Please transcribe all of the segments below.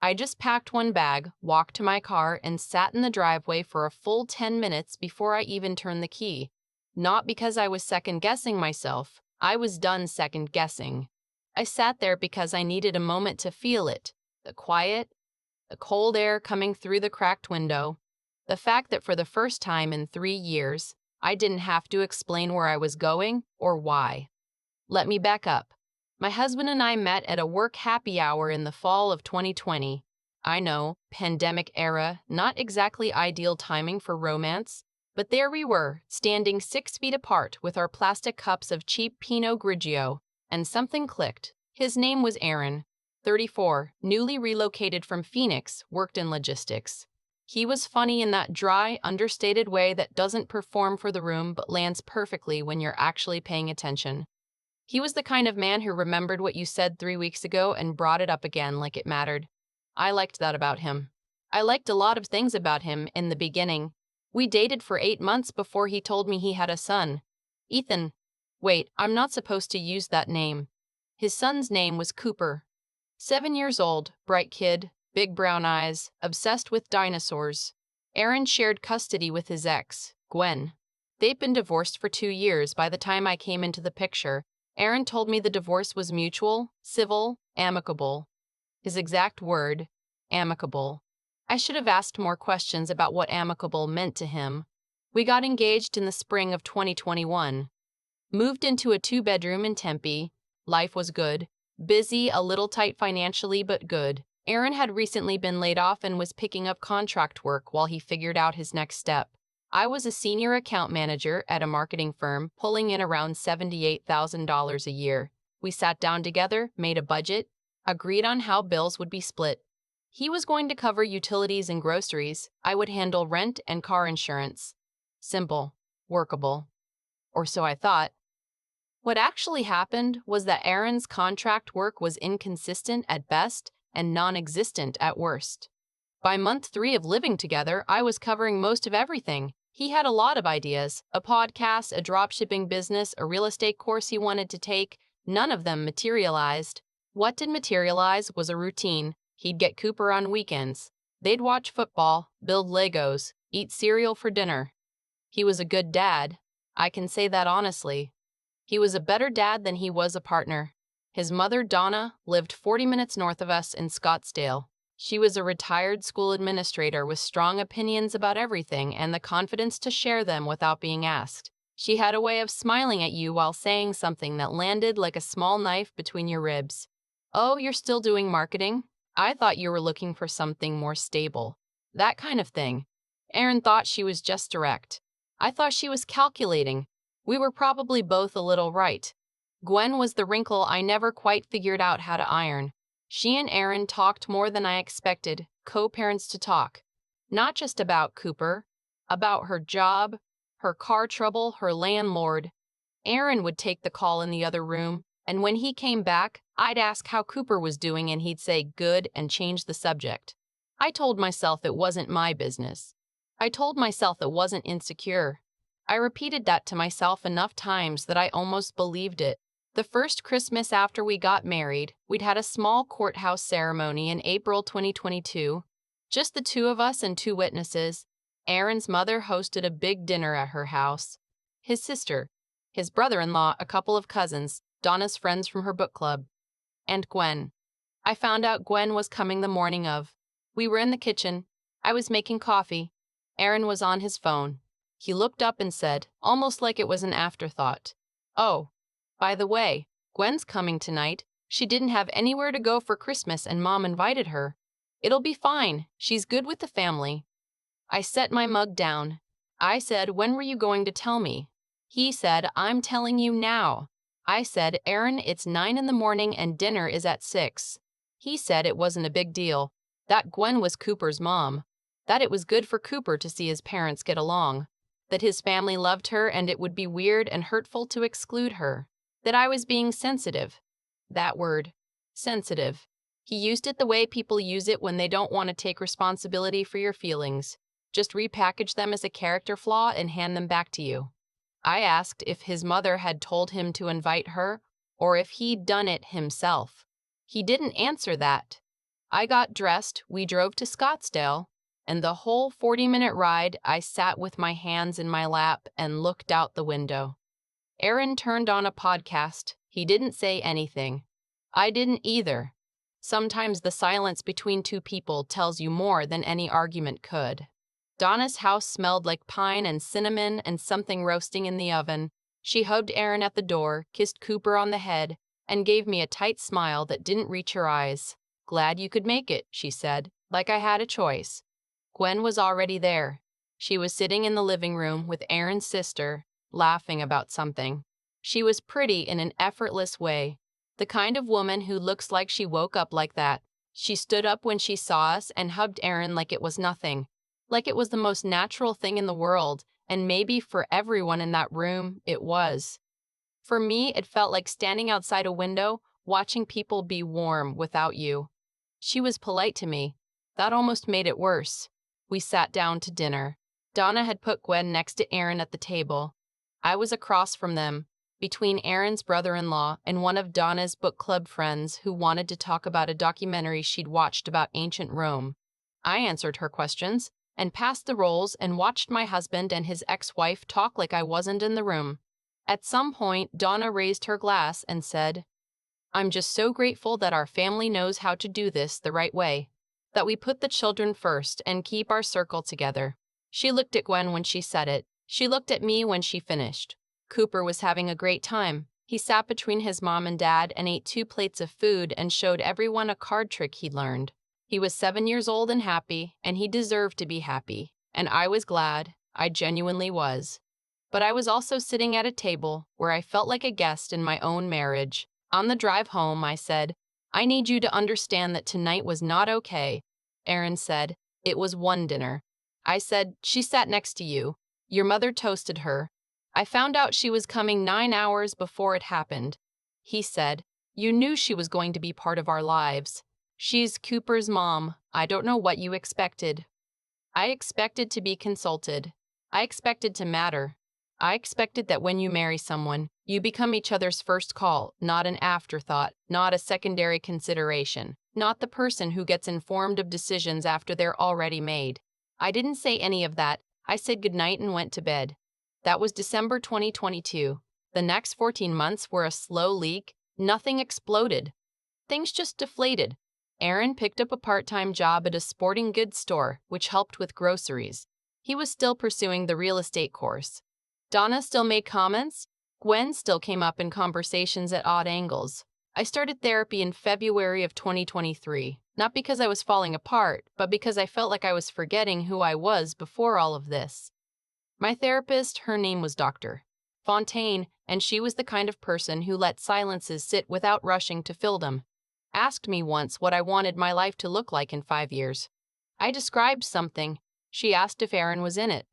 I just packed one bag, walked to my car, and sat in the driveway for a full 10 minutes before I even turned the key. Not because I was second-guessing myself. I was done second-guessing. I sat there because I needed a moment to feel it. The quiet, the cold air coming through the cracked window. The fact that for the first time in 3 years, I didn't have to explain where I was going or why. Let me back up. My husband and I met at a work happy hour in the fall of 2020. I know, pandemic era, not exactly ideal timing for romance, but there we were, standing 6 feet apart with our plastic cups of cheap Pinot Grigio, and something clicked. His name was Aaron, 34, newly relocated from Phoenix, worked in logistics. He was funny in that dry, understated way that doesn't perform for the room but lands perfectly when you're actually paying attention. He was the kind of man who remembered what you said 3 weeks ago and brought it up again like it mattered. I liked that about him. I liked a lot of things about him in the beginning. We dated for 8 months before he told me he had a son. Ethan. Wait, I'm not supposed to use that name. His son's name was Cooper. 7 years old, bright kid, big brown eyes, obsessed with dinosaurs. Aaron shared custody with his ex, Gwen. They'd been divorced for 2 years by the time I came into the picture. Aaron told me the divorce was mutual, civil, amicable. His exact word, amicable. I should have asked more questions about what amicable meant to him. We got engaged in the spring of 2021. Moved into a 2-bedroom in Tempe. Life was good. Busy, a little tight financially, but good. Aaron had recently been laid off and was picking up contract work while he figured out his next step. I was a senior account manager at a marketing firm, pulling in around $78,000 a year. We sat down together, made a budget, agreed on how bills would be split. He was going to cover utilities and groceries. I would handle rent and car insurance. Simple, workable. Or so I thought. What actually happened was that Aaron's contract work was inconsistent at best and non-existent at worst. By month 3 of living together, I was covering most of everything. He had a lot of ideas, a podcast, a dropshipping business, a real estate course he wanted to take. None of them materialized. What did materialize was a routine. He'd get Cooper on weekends. They'd watch football, build Legos, eat cereal for dinner. He was a good dad. I can say that honestly. He was a better dad than he was a partner. His mother, Donna, lived 40 minutes north of us in Scottsdale. She was a retired school administrator with strong opinions about everything and the confidence to share them without being asked. She had a way of smiling at you while saying something that landed like a small knife between your ribs. Oh, you're still doing marketing? I thought you were looking for something more stable. That kind of thing. Aaron thought she was just direct. I thought she was calculating. We were probably both a little right. Gwen was the wrinkle I never quite figured out how to iron. She and Aaron talked more than I expected, co-parents to talk. Not just about Cooper, about her job, her car trouble, her landlord. Aaron would take the call in the other room, and when he came back, I'd ask how Cooper was doing and he'd say good and change the subject. I told myself it wasn't my business. I told myself it wasn't insecure. I repeated that to myself enough times that I almost believed it. The first Christmas after we got married, we'd had a small courthouse ceremony in April 2022. Just the two of us and 2 witnesses. Aaron's mother hosted a big dinner at her house. His sister, his brother-in-law, a couple of cousins, Donna's friends from her book club, and Gwen. I found out Gwen was coming the morning of. We were in the kitchen. I was making coffee. Aaron was on his phone. He looked up and said, almost like it was an afterthought, "Oh, by the way, Gwen's coming tonight. She didn't have anywhere to go for Christmas and Mom invited her. It'll be fine. She's good with the family." I set my mug down. I said, "When were you going to tell me?" He said, "I'm telling you now." I said, "Aaron, it's 9 in the morning and dinner is at 6. He said it wasn't a big deal. That Gwen was Cooper's mom. That it was good for Cooper to see his parents get along. That his family loved her and it would be weird and hurtful to exclude her. That I was being sensitive. That word. Sensitive. He used it the way people use it when they don't want to take responsibility for your feelings. Just repackage them as a character flaw and hand them back to you. I asked if his mother had told him to invite her or if he'd done it himself. He didn't answer that. I got dressed, we drove to Scottsdale, and the whole 40-minute ride I sat with my hands in my lap and looked out the window. Aaron turned on a podcast. He didn't say anything. I didn't either. Sometimes the silence between two people tells you more than any argument could. Donna's house smelled like pine and cinnamon and something roasting in the oven. She hugged Aaron at the door, kissed Cooper on the head, and gave me a tight smile that didn't reach her eyes. "Glad you could make it," she said, like I had a choice. Gwen was already there. She was sitting in the living room with Aaron's sister, laughing about something. She was pretty in an effortless way, the kind of woman who looks like she woke up like that. She stood up when she saw us and hugged Aaron like it was nothing, like it was the most natural thing in the world, and maybe for everyone in that room, it was. For me, it felt like standing outside a window, watching people be warm without you. She was polite to me. That almost made it worse. We sat down to dinner. Donna had put Gwen next to Aaron at the table. I was across from them, between Aaron's brother-in-law and one of Donna's book club friends who wanted to talk about a documentary she'd watched about ancient Rome. I answered her questions and passed the rolls and watched my husband and his ex-wife talk like I wasn't in the room. At some point, Donna raised her glass and said, "I'm just so grateful that our family knows how to do this the right way, that we put the children first and keep our circle together." She looked at Gwen when she said it. She looked at me when she finished. Cooper was having a great time. He sat between his mom and dad and ate 2 plates of food and showed everyone a card trick he'd learned. He was 7 years old and happy, and he deserved to be happy. And I was glad. I genuinely was. But I was also sitting at a table where I felt like a guest in my own marriage. On the drive home, I said, "I need you to understand that tonight was not okay." Aaron said, "It was one dinner." I said, "She sat next to you. Your mother toasted her. I found out she was coming 9 hours before it happened." He said, "You knew she was going to be part of our lives. She's Cooper's mom. I don't know what you expected." I expected to be consulted. I expected to matter. I expected that when you marry someone, you become each other's first call, not an afterthought, not a secondary consideration, not the person who gets informed of decisions after they're already made. I didn't say any of that. I said goodnight and went to bed. That was December 2022. The next 14 months were a slow leak. Nothing exploded. Things just deflated. Aaron picked up a part-time job at a sporting goods store, which helped with groceries. He was still pursuing the real estate course. Donna still made comments. Gwen still came up in conversations at odd angles. I started therapy in February of 2023, not because I was falling apart, but because I felt like I was forgetting who I was before all of this. My therapist, her name was Dr. Fontaine, and she was the kind of person who let silences sit without rushing to fill them. Asked me once what I wanted my life to look like in 5 years. I described something. She asked if Aaron was in it.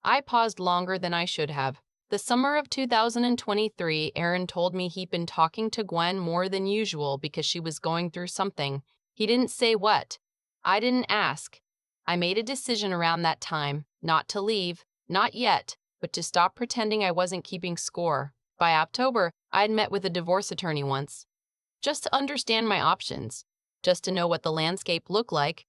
I paused longer than I should have. The summer of 2023, Aaron told me he'd been talking to Gwen more than usual because she was going through something. He didn't say what. I didn't ask. I made a decision around that time, not to leave, not yet, but to stop pretending I wasn't keeping score. By October, I'd met with a divorce attorney once, just to understand my options, just to know what the landscape looked like.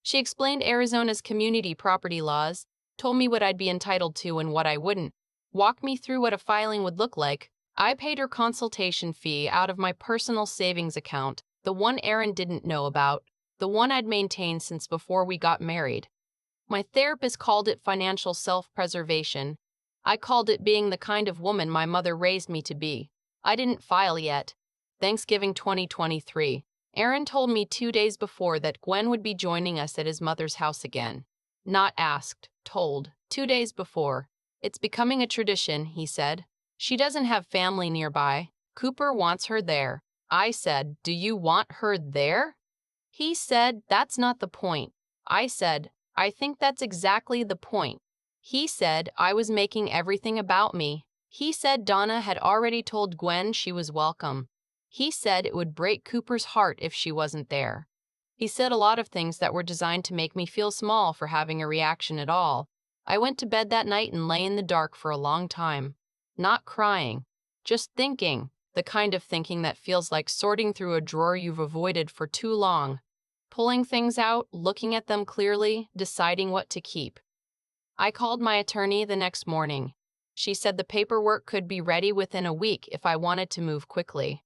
She explained Arizona's community property laws, told me what I'd be entitled to and what I wouldn't, walked me through what a filing would look like. I paid her consultation fee out of my personal savings account, the one Aaron didn't know about, the one I'd maintained since before we got married. My therapist called it financial self-preservation. I called it being the kind of woman my mother raised me to be. I didn't file yet. Thanksgiving 2023. Aaron told me 2 days before that Gwen would be joining us at his mother's house again. Not asked, told. 2 days before. "It's becoming a tradition," he said. "She doesn't have family nearby. Cooper wants her there." I said, "Do you want her there?" He said, "That's not the point." I said, "I think that's exactly the point." He said I was making everything about me. He said Donna had already told Gwen she was welcome. He said it would break Cooper's heart if she wasn't there. He said a lot of things that were designed to make me feel small for having a reaction at all. I went to bed that night and lay in the dark for a long time. Not crying, just thinking, the kind of thinking that feels like sorting through a drawer you've avoided for too long. pulling things out, looking at them clearly, deciding what to keep. I called my attorney the next morning. She said the paperwork could be ready within a week if I wanted to move quickly.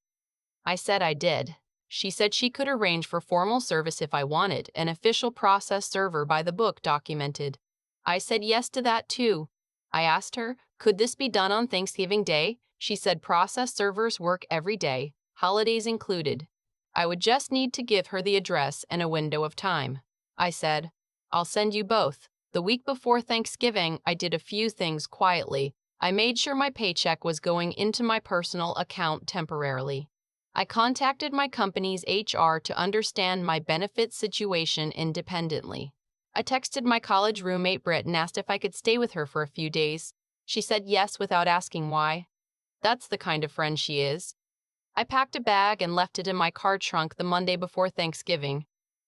I said I did. She said she could arrange for formal service if I wanted, an official process server by the book documented. I said yes to that too. I asked her, could this be done on Thanksgiving Day? She said process servers work every day, holidays included. I would just need to give her the address and a window of time. I said, I'll send you both. The week before Thanksgiving, I did a few things quietly. I made sure my paycheck was going into my personal account temporarily. I contacted my company's HR to understand my benefits situation independently. I texted my college roommate Britt and asked if I could stay with her for a few days. She said yes without asking why. That's the kind of friend she is. I packed a bag and left it in my car trunk the Monday before Thanksgiving.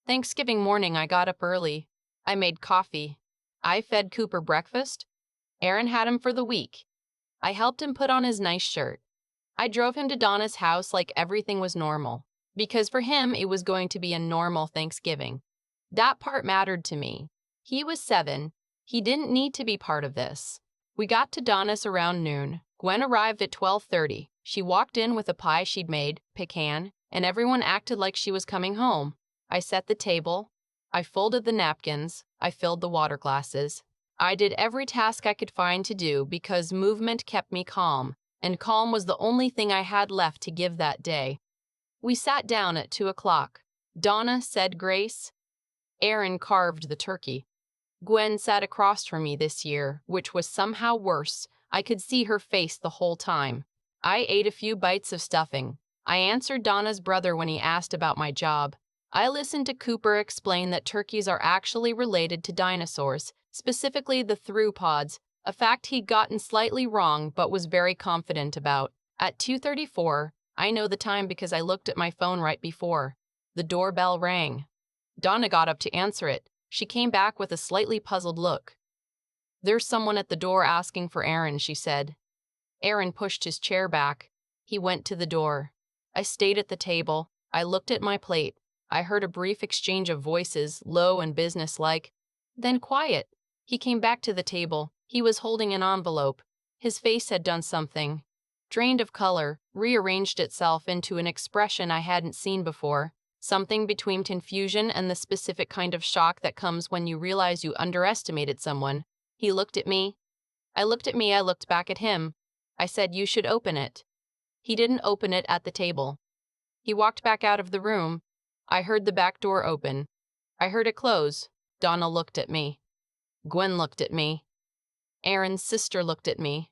Thanksgiving morning, I got up early. I made coffee. I fed Cooper breakfast. Aaron had him for the week. I helped him put on his nice shirt. I drove him to Donna's house like everything was normal, because for him it was going to be a normal Thanksgiving. That part mattered to me. He was 7. He didn't need to be part of this. We got to Donna's around noon. Gwen arrived at 12:30. She walked in with a pie she'd made, pecan, and everyone acted like she was coming home. I set the table. I folded the napkins. I filled the water glasses. I did every task I could find to do because movement kept me calm, and calm was the only thing I had left to give that day. We sat down at 2 o'clock. Donna said grace. Aaron carved the turkey. Gwen sat across from me this year, which was somehow worse. I could see her face the whole time. I ate a few bites of stuffing. I answered Donna's brother when he asked about my job. I listened to Cooper explain that turkeys are actually related to dinosaurs, specifically the theropods, a fact he'd gotten slightly wrong but was very confident about. At 2:34, I know the time because I looked at my phone right before. The doorbell rang. Donna got up to answer it. She came back with a slightly puzzled look. There's someone at the door asking for Aaron, she said. Aaron pushed his chair back. He went to the door. I stayed at the table. I looked at my plate. I heard a brief exchange of voices, low and businesslike, then quiet. He came back to the table. He was holding an envelope. His face had done something. Drained of color, rearranged itself into an expression I hadn't seen before, something between confusion and the specific kind of shock that comes when you realize you underestimated someone. He looked at me. I looked at me. I looked back at him. I said, you should open it. He didn't open it at the table. He walked back out of the room. I heard the back door open. I heard it close. Donna looked at me. Gwen looked at me. Aaron's sister looked at me.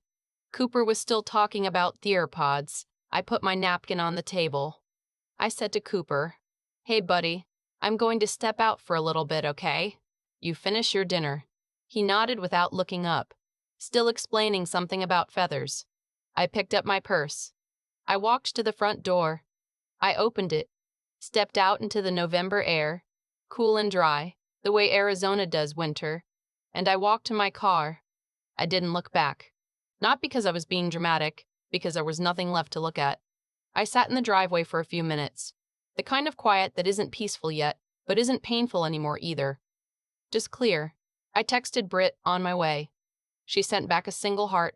Cooper was still talking about theropods. I put my napkin on the table. I said to Cooper, hey, buddy, I'm going to step out for a little bit, okay? You finish your dinner. He nodded without looking up, still explaining something about feathers. I picked up my purse. I walked to the front door. I opened it, stepped out into the November air, cool and dry, the way Arizona does winter, and I walked to my car. I didn't look back. Not because I was being dramatic, because there was nothing left to look at. I sat in the driveway for a few minutes, the kind of quiet that isn't peaceful yet, but isn't painful anymore either. Just clear. I texted Britt on my way. She sent back a single heart.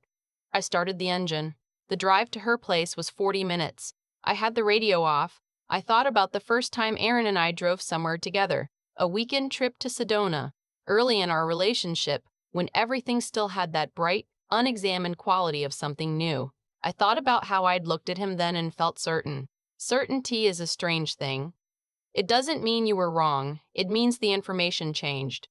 I started the engine. The drive to her place was 40 minutes. I had the radio off. I thought about the first time Aaron and I drove somewhere together, a weekend trip to Sedona, early in our relationship, when everything still had that bright, unexamined quality of something new. I thought about how I'd looked at him then and felt certain. Certainty is a strange thing. It doesn't mean you were wrong. It means the information changed.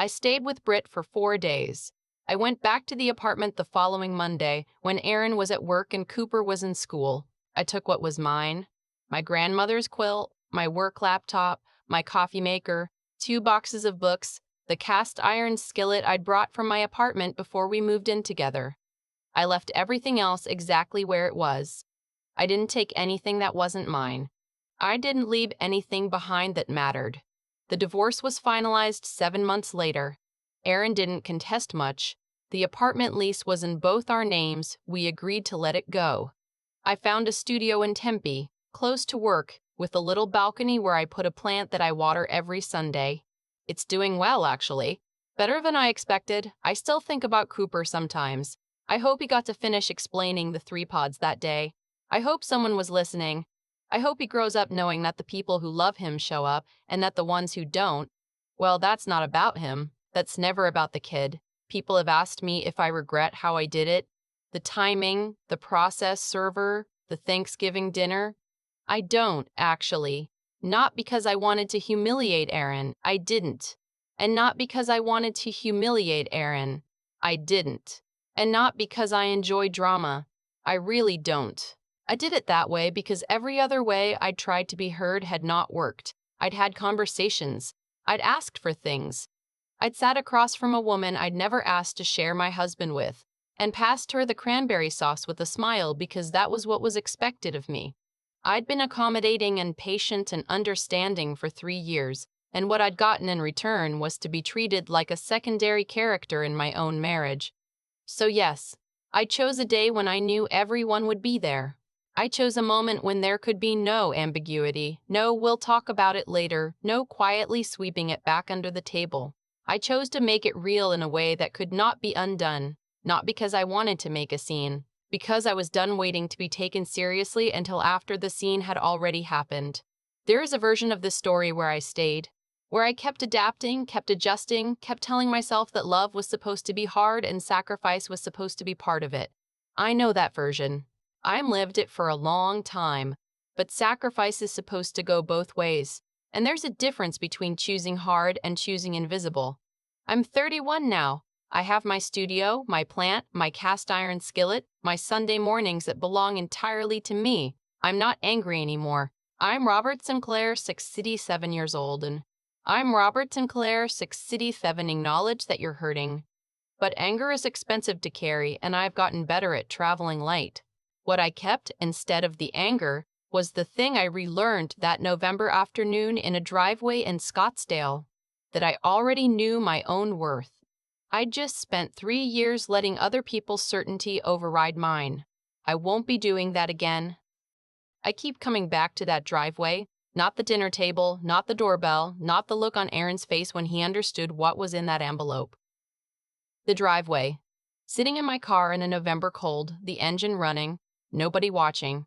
I stayed with Britt for 4 days. I went back to the apartment the following Monday when Aaron was at work and Cooper was in school. I took what was mine, my grandmother's quilt, my work laptop, my coffee maker, 2 boxes of books, the cast iron skillet I'd brought from my apartment before we moved in together. I left everything else exactly where it was. I didn't take anything that wasn't mine. I didn't leave anything behind that mattered. The divorce was finalized 7 months later. Aaron didn't contest much. The apartment lease was in both our names. We agreed to let it go. I found a studio in Tempe, close to work, with a little balcony where I put a plant that I water every Sunday. It's doing well, actually. Better than I expected. I still think about Cooper sometimes. I hope he got to finish explaining the 3 pods that day. I hope someone was listening. I hope he grows up knowing that the people who love him show up and that the ones who don't, well, that's not about him. That's never about the kid. People have asked me if I regret how I did it. The timing, the process server, the Thanksgiving dinner. I don't, actually. Not because I wanted to humiliate Aaron. I didn't. And not because I wanted to humiliate Aaron. I didn't. And not because I enjoy drama. I really don't. I did it that way because every other way I'd tried to be heard had not worked. I'd had conversations. I'd asked for things. I'd sat across from a woman I'd never asked to share my husband with, and passed her the cranberry sauce with a smile because that was what was expected of me. I'd been accommodating and patient and understanding for 3 years, and what I'd gotten in return was to be treated like a secondary character in my own marriage. So yes, I chose a day when I knew everyone would be there. I chose a moment when there could be no ambiguity, no "we'll talk about it later," no quietly sweeping it back under the table. I chose to make it real in a way that could not be undone, not because I wanted to make a scene, because I was done waiting to be taken seriously until after the scene had already happened. There is a version of this story where I stayed, where I kept adapting, kept adjusting, kept telling myself that love was supposed to be hard and sacrifice was supposed to be part of it. I know that version. I've lived it for a long time, but sacrifice is supposed to go both ways, and there's a difference between choosing hard and choosing invisible. I'm 31 now. I have my studio, my plant, my cast iron skillet, my Sunday mornings that belong entirely to me. I'm not angry anymore. I'm Robert Sinclair, 67 years old, and I'm Robert Sinclair, 67, acknowledge that you're hurting. But anger is expensive to carry, and I've gotten better at traveling light. What I kept instead of the anger was the thing I relearned that November afternoon in a driveway in Scottsdale, that I already knew my own worth. I'd just spent 3 years letting other people's certainty override mine. I won't be doing that again. I keep coming back to that driveway, not the dinner table, not the doorbell, not the look on Aaron's face when he understood what was in that envelope. The driveway. Sitting in my car in a November cold, the engine running, nobody watching.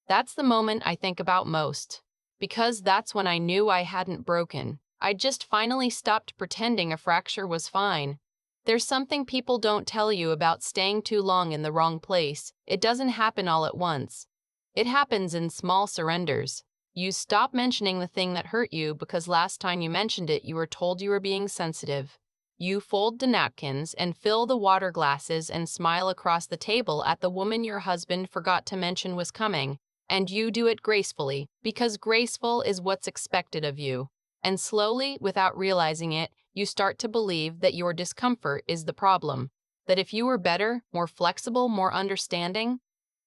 That's the moment I think about most, because that's when I knew I hadn't broken. I just finally stopped pretending a fracture was fine. There's something people don't tell you about staying too long in the wrong place. It doesn't happen all at once. It happens in small surrenders. You stop mentioning the thing that hurt you because last time you mentioned it, you were told you were being sensitive. You fold the napkins and fill the water glasses and smile across the table at the woman your husband forgot to mention was coming, and you do it gracefully, because graceful is what's expected of you. And slowly, without realizing it, you start to believe that your discomfort is the problem, that if you were better, more flexible, more understanding,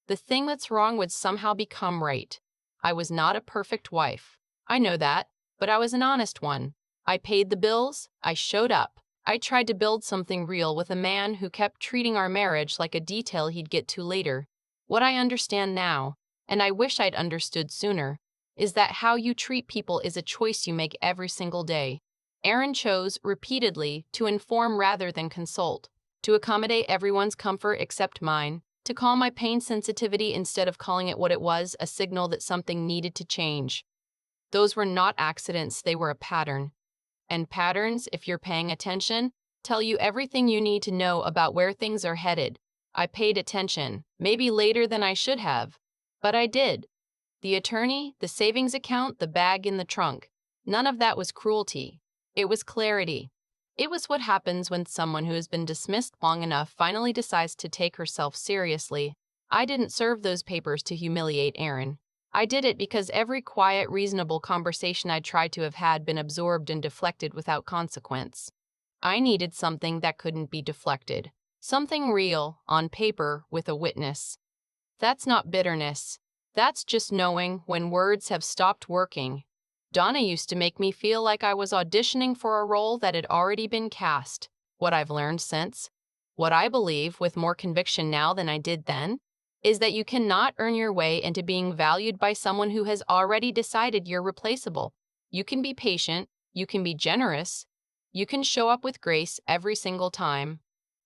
the thing that's wrong would somehow become right. I was not a perfect wife. I know that, but I was an honest one. I paid the bills, I showed up. I tried to build something real with a man who kept treating our marriage like a detail he'd get to later. What I understand now, and I wish I'd understood sooner, is that how you treat people is a choice you make every single day. Aaron chose, repeatedly, to inform rather than consult, to accommodate everyone's comfort except mine, to call my pain sensitivity instead of calling it what it was, a signal that something needed to change. Those were not accidents, they were a pattern. And patterns, if you're paying attention, tell you everything you need to know about where things are headed. I paid attention, maybe later than I should have, but I did. The attorney, the savings account, the bag in the trunk, none of that was cruelty. It was clarity. It was what happens when someone who has been dismissed long enough finally decides to take herself seriously. I didn't serve those papers to humiliate Aaron. I did it because every quiet, reasonable conversation I'd tried to have had been absorbed and deflected without consequence. I needed something that couldn't be deflected. Something real, on paper, with a witness. That's not bitterness. That's just knowing when words have stopped working. Donna used to make me feel like I was auditioning for a role that had already been cast. What I've learned since, what I believe with more conviction now than I did then, is that you cannot earn your way into being valued by someone who has already decided you're replaceable. You can be patient, you can be generous, you can show up with grace every single time.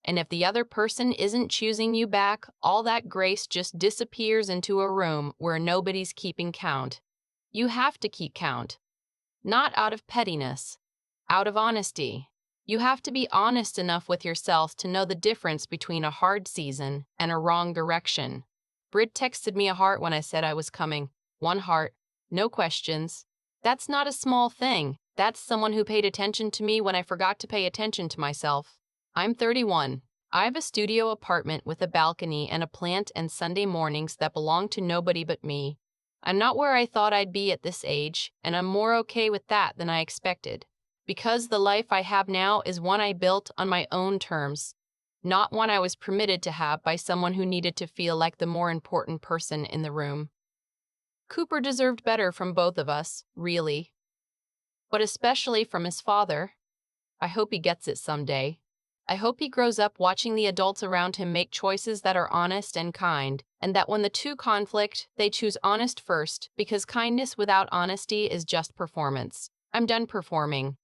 And if the other person isn't choosing you back, all that grace just disappears into a room where nobody's keeping count. You have to keep count. Not out of pettiness, out of honesty. You have to be honest enough with yourself to know the difference between a hard season and a wrong direction. Brit texted me a heart when I said I was coming. One heart, no questions. That's not a small thing. That's someone who paid attention to me when I forgot to pay attention to myself. I'm 31. I have a studio apartment with a balcony and a plant and Sunday mornings that belong to nobody but me. I'm not where I thought I'd be at this age, and I'm more okay with that than I expected. Because the life I have now is one I built on my own terms, not one I was permitted to have by someone who needed to feel like the more important person in the room. Cooper deserved better from both of us, really. But especially from his father. I hope he gets it someday. I hope he grows up watching the adults around him make choices that are honest and kind, and that when the two conflict, they choose honest first, because kindness without honesty is just performance. I'm done performing.